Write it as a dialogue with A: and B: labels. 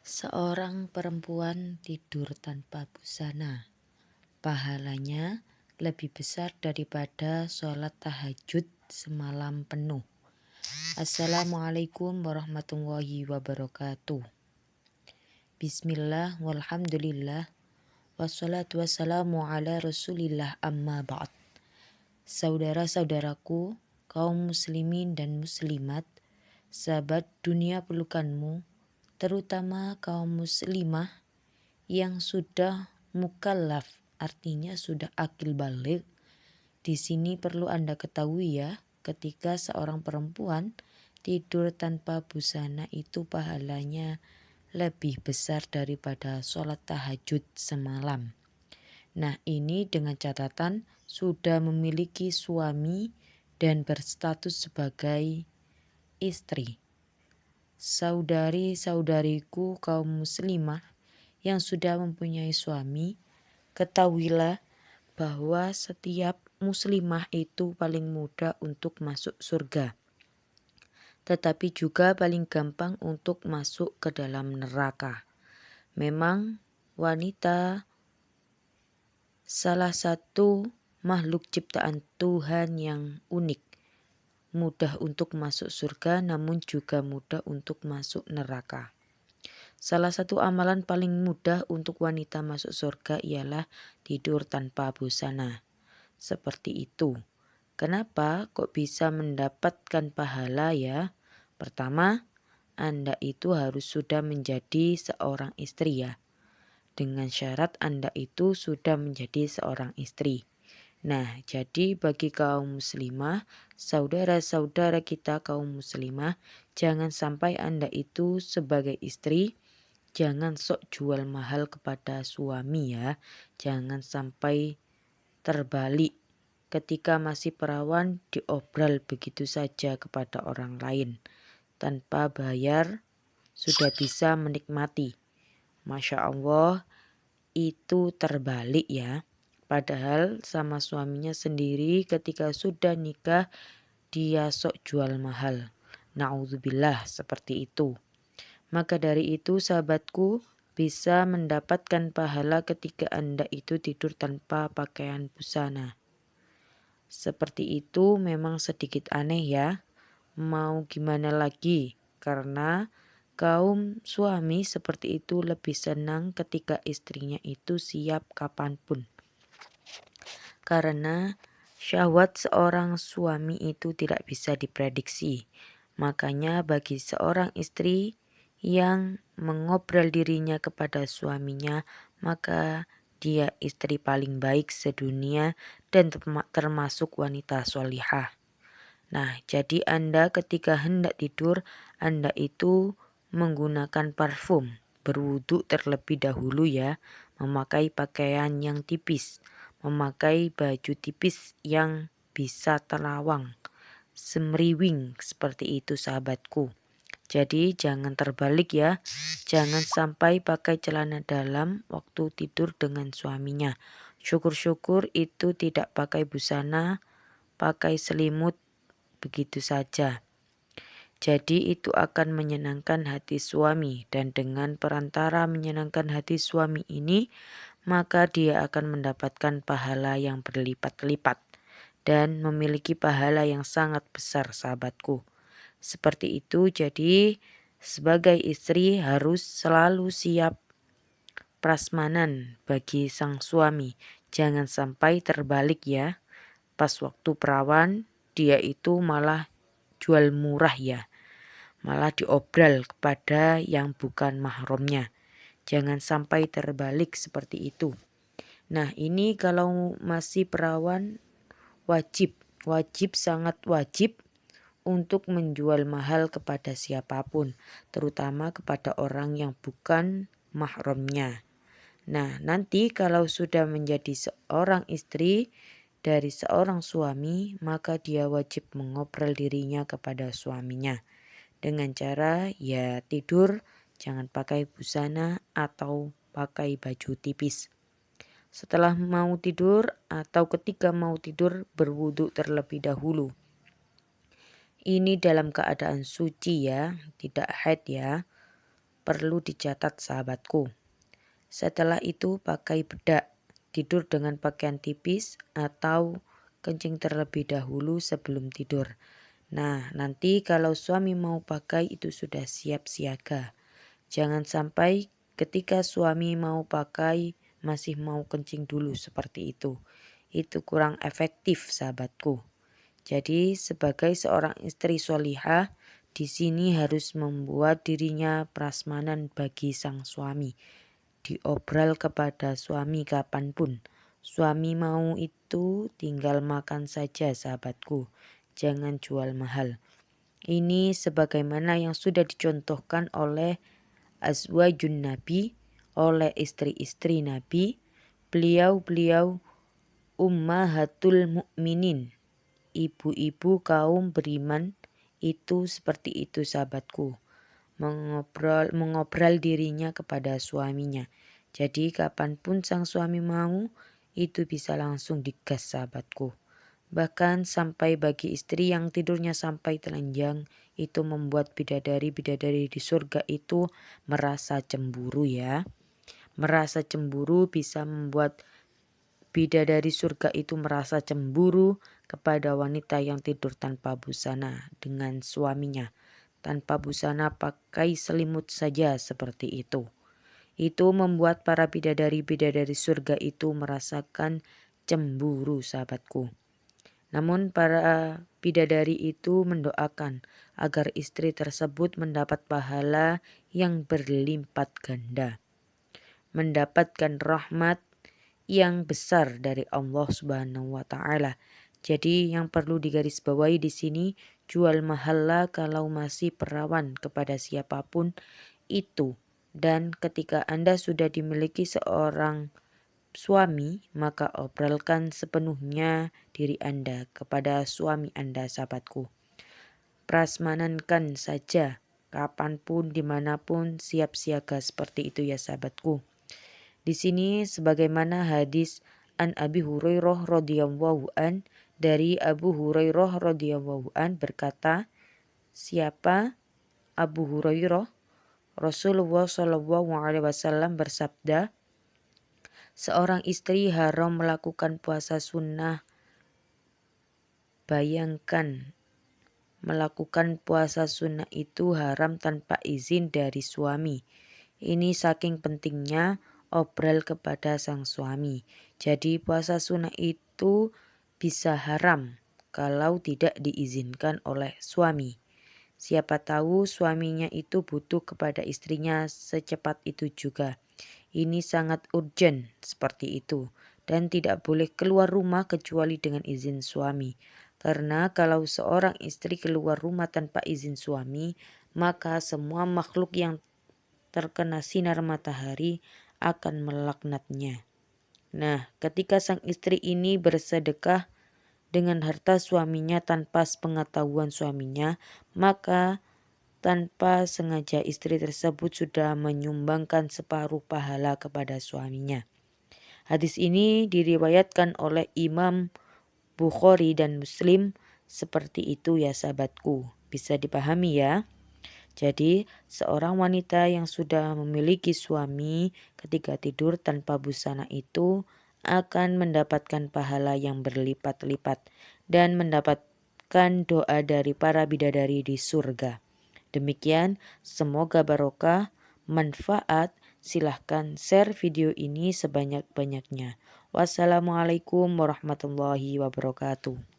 A: Seorang perempuan tidur tanpa busana, pahalanya lebih besar daripada sholat tahajud semalam penuh. Assalamualaikum warahmatullahi wabarakatuh. Bismillah walhamdulillah wassalatu wassalamu ala rasulillah amma ba'd. Saudara-saudaraku, kaum muslimin dan muslimat, sahabat dunia pelukanmu, terutama kaum muslimah yang sudah mukallaf, artinya sudah akil baligh. Di sini perlu Anda ketahui ya, ketika seorang perempuan tidur tanpa busana itu pahalanya lebih besar daripada sholat tahajud semalam. Nah, ini dengan catatan sudah memiliki suami dan berstatus sebagai istri. Saudari-saudariku kaum muslimah yang sudah mempunyai suami, ketahuilah bahwa setiap muslimah itu paling mudah untuk masuk surga, tetapi juga paling gampang untuk masuk ke dalam neraka. Memang wanita salah satu makhluk ciptaan Tuhan yang unik, mudah untuk masuk surga namun juga mudah untuk masuk neraka. Salah satu amalan paling mudah untuk wanita masuk surga ialah tidur tanpa busana. Seperti itu. Kenapa kok bisa mendapatkan pahala ya? Pertama, Anda itu harus sudah menjadi seorang istri ya. Dengan syarat Anda itu sudah menjadi seorang istri. Nah, jadi bagi kaum muslimah, saudara-saudara kita kaum muslimah, jangan sampai Anda itu sebagai istri, jangan sok jual mahal kepada suami ya. Jangan sampai terbalik ketika masih perawan diobral begitu saja kepada orang lain. Tanpa bayar sudah bisa menikmati. Masya Allah, itu terbalik ya. Padahal sama suaminya sendiri ketika sudah nikah dia sok jual mahal. Na'udzubillah seperti itu. Maka dari itu sahabatku, bisa mendapatkan pahala ketika Anda itu tidur tanpa pakaian busana. Seperti itu memang sedikit aneh ya. Mau gimana lagi? Karena kaum suami seperti itu lebih senang ketika istrinya itu siap kapanpun. Karena syahwat seorang suami itu tidak bisa diprediksi. Makanya bagi seorang istri yang mengobrol dirinya kepada suaminya, maka dia istri paling baik sedunia dan termasuk wanita solihah. Nah, jadi Anda ketika hendak tidur, Anda itu menggunakan parfum, berwudu terlebih dahulu ya, memakai pakaian yang tipis, memakai baju tipis yang bisa terawang, semriwing seperti itu sahabatku. Jadi jangan terbalik ya, jangan sampai pakai celana dalam waktu tidur dengan suaminya. Syukur-syukur itu tidak pakai busana, pakai selimut begitu saja. Jadi itu akan menyenangkan hati suami, dan dengan perantara menyenangkan hati suami ini, maka dia akan mendapatkan pahala yang berlipat-lipat dan memiliki pahala yang sangat besar sahabatku. Seperti itu, jadi sebagai istri harus selalu siap prasmanan bagi sang suami. Jangan sampai terbalik ya. Pas waktu perawan dia itu malah jual murah ya. Malah diobral kepada yang bukan mahramnya. Jangan sampai terbalik seperti itu. Nah, ini kalau masih perawan wajib sangat wajib untuk menjual mahal kepada siapapun, terutama kepada orang yang bukan mahramnya. Nah, nanti kalau sudah menjadi seorang istri dari seorang suami, maka dia wajib mengobrol dirinya kepada suaminya. Dengan cara ya tidur jangan pakai busana atau pakai baju tipis. Setelah mau tidur atau ketika mau tidur berwudu terlebih dahulu. Ini dalam keadaan suci ya, tidak haid ya. perlu dicatat sahabatku. Setelah itu pakai bedak, tidur dengan pakaian tipis atau kencing terlebih dahulu sebelum tidur. Nah, nanti kalau suami mau pakai itu sudah siap siaga. Jangan sampai ketika suami mau pakai masih mau kencing dulu seperti itu. Itu kurang efektif sahabatku. Jadi sebagai seorang istri solihah, di sini harus membuat dirinya prasmanan bagi sang suami. Diobral kepada suami kapanpun. Suami mau itu tinggal makan saja sahabatku. Jangan jual mahal. Ini sebagaimana yang sudah dicontohkan oleh azwajun Nabi, oleh istri-istri Nabi. Beliau-beliau ummahatul mukminin, ibu-ibu kaum beriman itu seperti itu sahabatku. Mengobrol dirinya kepada suaminya. Jadi kapanpun sang suami mau itu bisa langsung digas sahabatku. Bahkan sampai bagi istri yang tidurnya sampai telanjang itu membuat bidadari-bidadari di surga itu merasa cemburu ya. Merasa cemburu bisa membuat bidadari surga itu merasa cemburu kepada wanita yang tidur tanpa busana dengan suaminya. Tanpa busana pakai selimut saja seperti itu. Itu membuat para bidadari-bidadari surga itu merasakan cemburu sahabatku. Namun para bidadari itu mendoakan agar istri tersebut mendapat pahala yang berlipat ganda. Mendapatkan rahmat yang besar dari Allah Subhanahu wa taala. Jadi yang perlu digarisbawahi di sini, jual mahallah kalau masih perawan kepada siapapun itu. Dan ketika Anda sudah dimiliki seorang suami, maka obrolkan sepenuhnya diri Anda kepada suami Anda sahabatku. Prasmanankan saja kapanpun dimanapun siap siaga seperti itu ya sahabatku. Di sini sebagaimana hadis an Abi Hurairah radhiyallahu an, dari Abu Hurairah radhiyallahu an berkata, siapa Abu Hurairah? Rasulullah Shallallahu alaihi wasallam bersabda, seorang istri haram melakukan puasa sunnah. Bayangkan, melakukan puasa sunnah itu haram tanpa izin dari suami. Ini saking pentingnya obrol kepada sang suami. Jadi puasa sunnah itu bisa haram kalau tidak diizinkan oleh suami. Siapa tahu suaminya itu butuh kepada istrinya secepat itu juga. Ini sangat urgent seperti itu. Dan tidak boleh keluar rumah kecuali dengan izin suami. Karena kalau seorang istri keluar rumah tanpa izin suami, maka semua makhluk yang terkena sinar matahari akan melaknatnya. Nah, ketika sang istri ini bersedekah dengan harta suaminya tanpa sepengetahuan suaminya, maka tanpa sengaja istri tersebut sudah menyumbangkan separuh pahala kepada suaminya. Hadis ini diriwayatkan oleh Imam Bukhari dan Muslim. Seperti itu ya sahabatku. Bisa dipahami ya. Jadi seorang wanita yang sudah memiliki suami ketika tidur tanpa busana itu akan mendapatkan pahala yang berlipat-lipat dan mendapatkan doa dari para bidadari di surga. Demikian, semoga barokah, manfaat. Silahkan share video ini sebanyak-banyaknya. Wassalamualaikum warahmatullahi wabarakatuh.